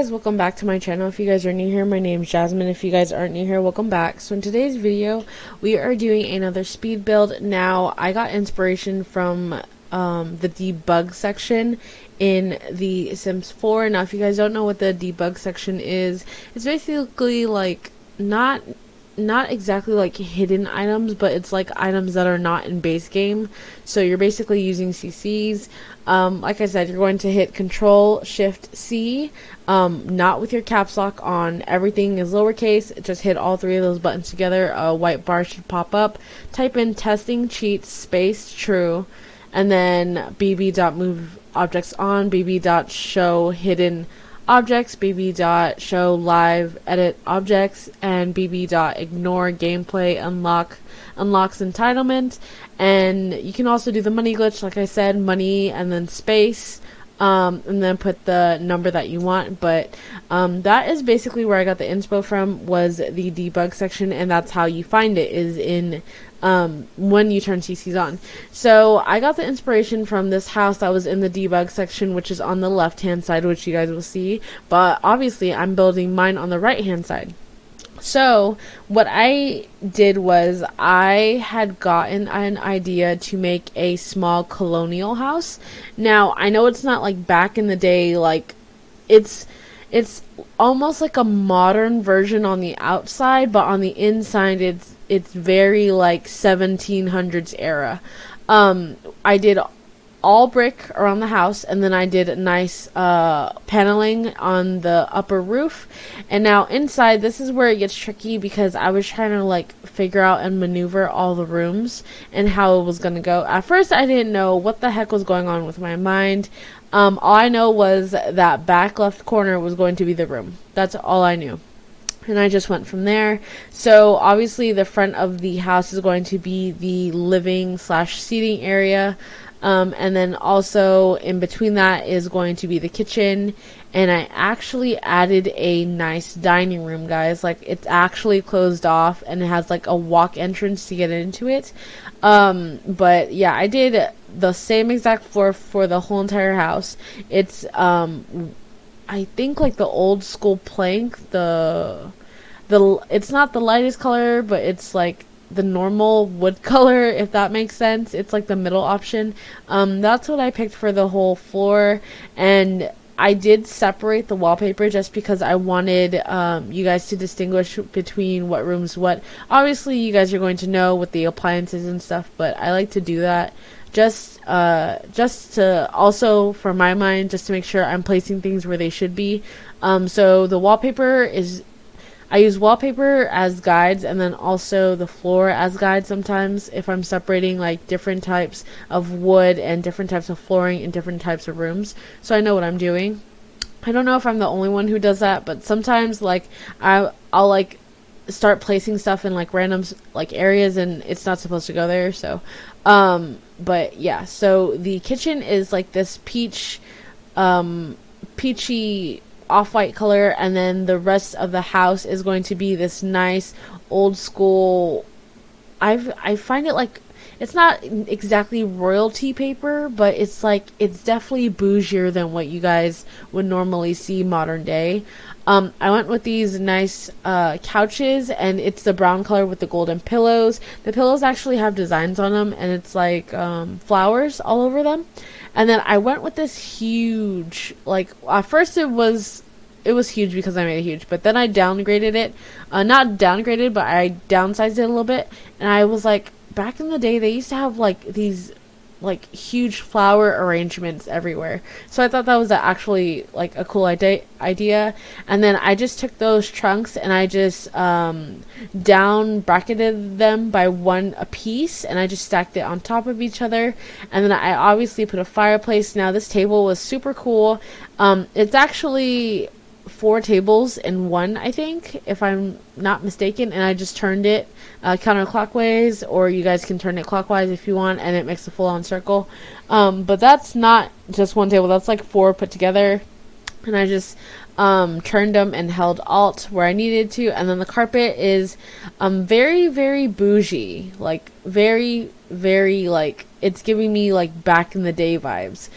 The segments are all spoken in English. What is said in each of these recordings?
Guys, welcome back to my channel. If you guys are new here, my name is Jasmine. If you guys aren't new here, welcome back. So in today's video we are doing another speed build. Now I got inspiration from the debug section in the Sims 4. Now if you guys don't know what the debug section is, it's basically like not exactly like hidden items, but it's like items that are not in base game. So you're basically using CCs. Like I said, you're going to hit Control Shift C, not with your caps lock on. Everything is lowercase. Just hit all three of those buttons together. A white bar should pop up. Type in testing cheats space true, and then bb.move objects on, bb.show hidden objects, bb.show live edit objects, and bb.ignore gameplay unlocks entitlement. And you can also do the money glitch, like I said, money and then space, and then put the number that you want. But that is basically where I got the inspo from, was the debug section, and that's how you find it, is in when you turn CCs on. So I got the inspiration from this house that was in the debug section, which is on the left hand side, which you guys will see, but obviously I'm building mine on the right hand side. So what I did was I had gotten an idea to make a small colonial house. Now I know it's not like back in the day, like it's almost like a modern version on the outside, but on the inside it's very like 1700s era. I did all brick around the house, and then I did a nice paneling on the upper roof. And now inside, this is where it gets tricky, because I was trying to like figure out and maneuver all the rooms and how it was going to go. At first I didn't know what the heck was going on with my mind. All I know was that back left corner was going to be the room. That's all I knew. And I just went from there. So obviously the front of the house is going to be the living / seating area. And then also in between that is going to be the kitchen. And I actually added a nice dining room, guys. Like, it's actually closed off and it has like a walk entrance to get into it. But yeah, I did the same exact floor for the whole entire house. It's I think like the old school plank, it's not the lightest color, but it's like the normal wood color, if that makes sense. It's like the middle option. That's what I picked for the whole floor. And I did separate the wallpaper just because I wanted you guys to distinguish between what room's what. Obviously you guys are going to know with the appliances and stuff, but I like to do that just to also, for my mind, just to make sure I'm placing things where they should be. So the wallpaper is, I use wallpaper as guides, and then also the floor as guides sometimes if I'm separating like different types of wood and different types of flooring in different types of rooms, so I know what I'm doing. I don't know if I'm the only one who does that, but sometimes like I'll like start placing stuff in like random like areas and it's not supposed to go there. So but yeah, so the kitchen is like this peachy off-white color, and then the rest of the house is going to be this nice old school, I find it like, it's not exactly royalty paper, but it's like, it's definitely bougier than what you guys would normally see modern day. I went with these nice couches, and it's the brown color with the golden pillows. The pillows actually have designs on them, and it's like flowers all over them. And then I went with this huge, like, at first it was huge because I made it huge, but then I downgraded it. Not downgraded, but I downsized it a little bit. And I was like, back in the day, they used to have like these like huge flower arrangements everywhere. So I thought that was actually like a cool idea. And then I just took those trunks and I just down bracketed them by one a piece, and I just stacked it on top of each other. And then I obviously put a fireplace. Now this table was super cool. It's actually 4 tables in one, I think, if I'm not mistaken, and I just turned it counterclockwise, or you guys can turn it clockwise if you want, and it makes a full-on circle. But that's not just one table, that's like 4 put together, and I just turned them and held alt where I needed to. And then the carpet is very, very bougie, like very, very, like, it's giving me like back in the day vibes.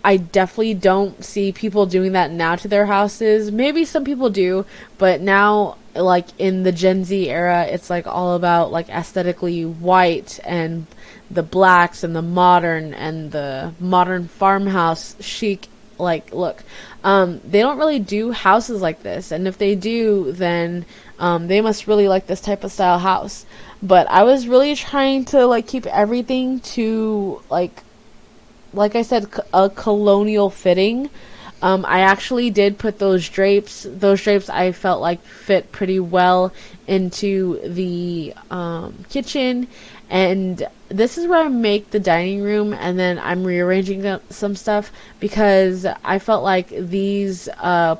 I definitely don't see people doing that now to their houses. Maybe some people do, but now, like in the Gen Z era, it's like all about like aesthetically white and the blacks and the modern farmhouse chic like look. They don't really do houses like this, and if they do, then they must really like this type of style house. But I was really trying to like keep everything to like I said, a colonial fitting. I actually did put those drapes. Those drapes I felt like fit pretty well into the kitchen. And this is where I make the dining room, and then I'm rearranging some stuff because I felt like these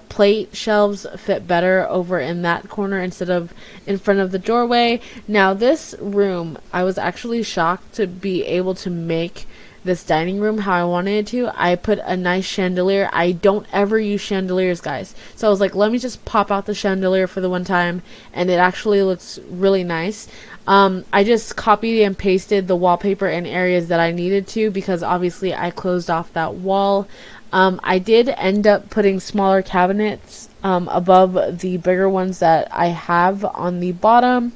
plate shelves fit better over in that corner instead of in front of the doorway. Now this room, I was actually shocked to be able to make this dining room how I wanted it to. I put a nice chandelier. I don't ever use chandeliers, guys. So I was like, let me just pop out the chandelier for the one time, and it actually looks really nice. I just copied and pasted the wallpaper in areas that I needed to because obviously I closed off that wall. I did end up putting smaller cabinets above the bigger ones that I have on the bottom.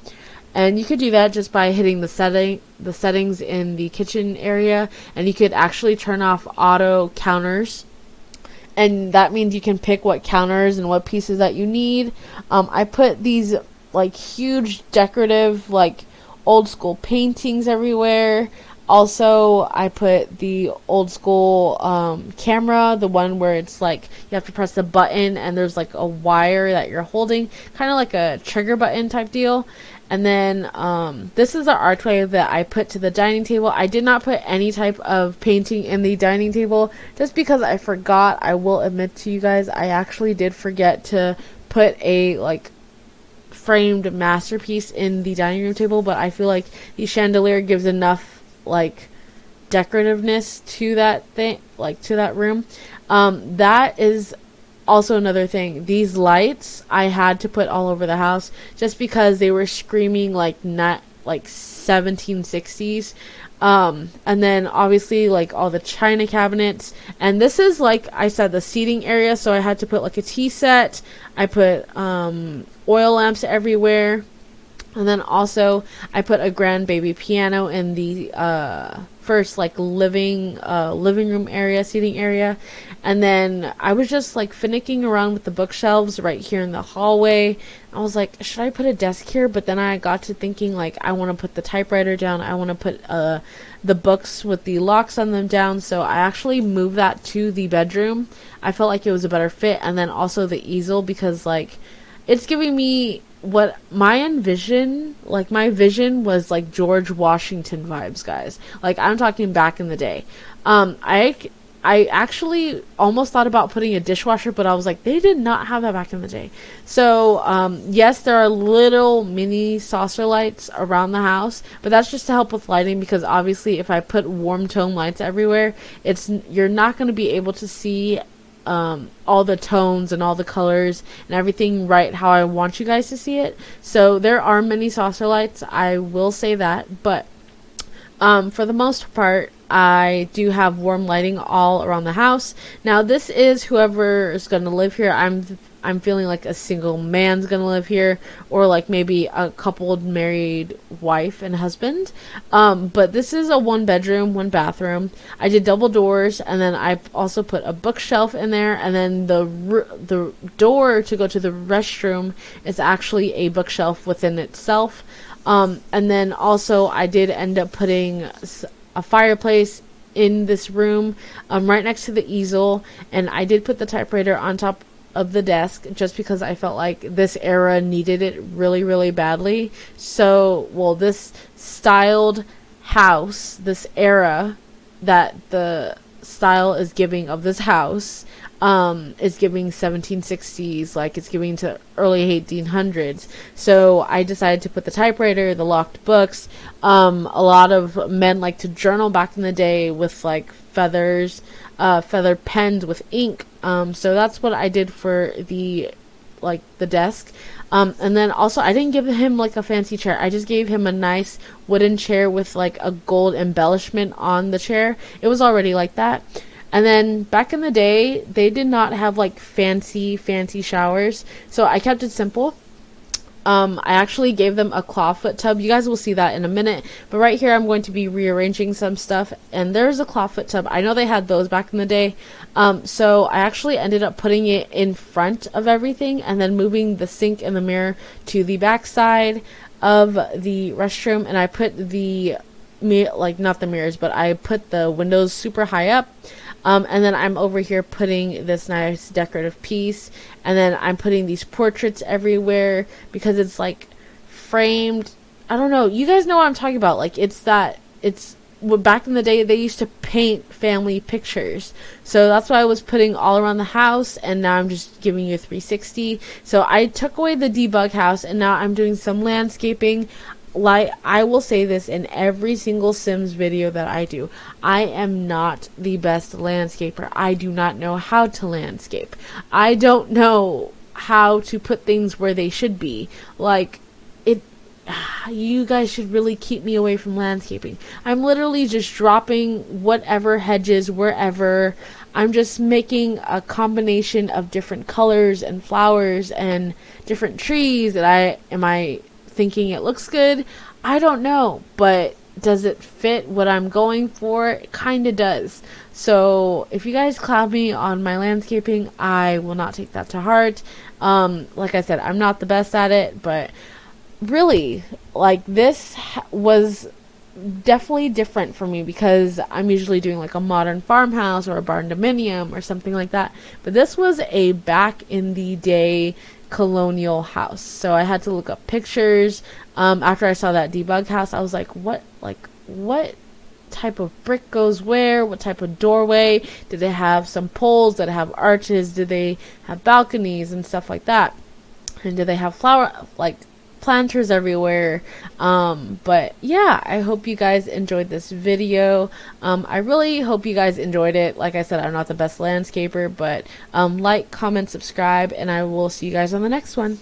And you could do that just by hitting the settings in the kitchen area, and you could actually turn off auto counters, and that means you can pick what counters and what pieces that you need. I put these like huge decorative like old school paintings everywhere. Also, I put the old school camera, the one where it's like you have to press the button and there's like a wire that you're holding, kind of like a trigger button type deal. And then this is the archway that I put to the dining table. I did not put any type of painting in the dining table just because I forgot. I will admit to you guys, I actually did forget to put a like framed masterpiece in the dining room table, but I feel like the chandelier gives enough like decorativeness to that thing, like to that room. That is also another thing. These lights I had to put all over the house just because they were screaming like not like 1760s. And then obviously like all the china cabinets, and this is like I said the seating area, so I had to put like a tea set. I put oil lamps everywhere, and then also I put a grand baby piano in the first like living room area, seating area. And then I was just like finicking around with the bookshelves right here in the hallway. I was like, should I put a desk here? But then I got to thinking like I want to put the typewriter down. I want to put the books with the locks on them down. So I actually moved that to the bedroom. I felt like it was a better fit. And then also the easel, because like it's giving me what my vision was like George Washington vibes, guys. Like I'm talking back in the day. I actually almost thought about putting a dishwasher, but I was like, they did not have that back in the day. So, yes, there are little mini saucer lights around the house, but that's just to help with lighting, because obviously if I put warm tone lights everywhere, you're not going to be able to see all the tones and all the colors and everything right how I want you guys to see it. So there are many saucer lights, I will say that, but for the most part, I do have warm lighting all around the house. Now this is whoever is going to live here. I'm feeling like a single man's going to live here, or like maybe a coupled married wife and husband. But this is a 1 bedroom, 1 bathroom. I did double doors, and then I also put a bookshelf in there, and then the door to go to the restroom is actually a bookshelf within itself. And then also I did end up putting a fireplace in this room right next to the easel, and I did put the typewriter on top of the desk just because I felt like this era needed it really, really badly. So, well, this styled house, this era that the style is giving of this house is giving 1760s, like it's giving to early 1800s. So I decided to put the typewriter, the locked books. A lot of men like to journal back in the day with like feathers, feather pens with ink. So that's what I did for the desk. And then also I didn't give him like a fancy chair. I just gave him a nice wooden chair with like a gold embellishment on the chair. It was already like that. And then back in the day, they did not have like fancy showers, so I kept it simple. I actually gave them a clawfoot tub. You guys will see that in a minute. But right here, I'm going to be rearranging some stuff. And there's a clawfoot tub. I know they had those back in the day. So I actually ended up putting it in front of everything and then moving the sink and the mirror to the back side of the restroom. And I put the, like, not the mirrors, but I put the windows super high up. And then I'm over here putting this nice decorative piece, and then I'm putting these portraits everywhere because it's like framed. I don't know. You guys know what I'm talking about. Like, back in the day they used to paint family pictures. So that's why I was putting all around the house, and now I'm just giving you a 360. So I took away the debug house, and now I'm doing some landscaping. Like, I will say this in every single Sims video that I do, I am not the best landscaper. I do not know how to landscape. I don't know how to put things where they should be. Like, you guys should really keep me away from landscaping. I'm literally just dropping whatever hedges wherever. I'm just making a combination of different colors and flowers and different trees. And am I thinking it looks good? I don't know, but does it fit what I'm going for? It kind of does. So if you guys cloud me on my landscaping, I will not take that to heart. Like I said, I'm not the best at it, but really, like, this was definitely different for me because I'm usually doing like a modern farmhouse or a barn dominium or something like that. But this was a back in the day colonial house. So I had to look up pictures. After I saw that debug house, I was like, what type of brick goes where? What type of doorway? Did they have some poles? Did they have arches? Did they have balconies and stuff like that? And did they have planters everywhere? But yeah, I hope you guys enjoyed this video. I really hope you guys enjoyed it. Like I said, I'm not the best landscaper, but like, comment, subscribe, and I will see you guys on the next one.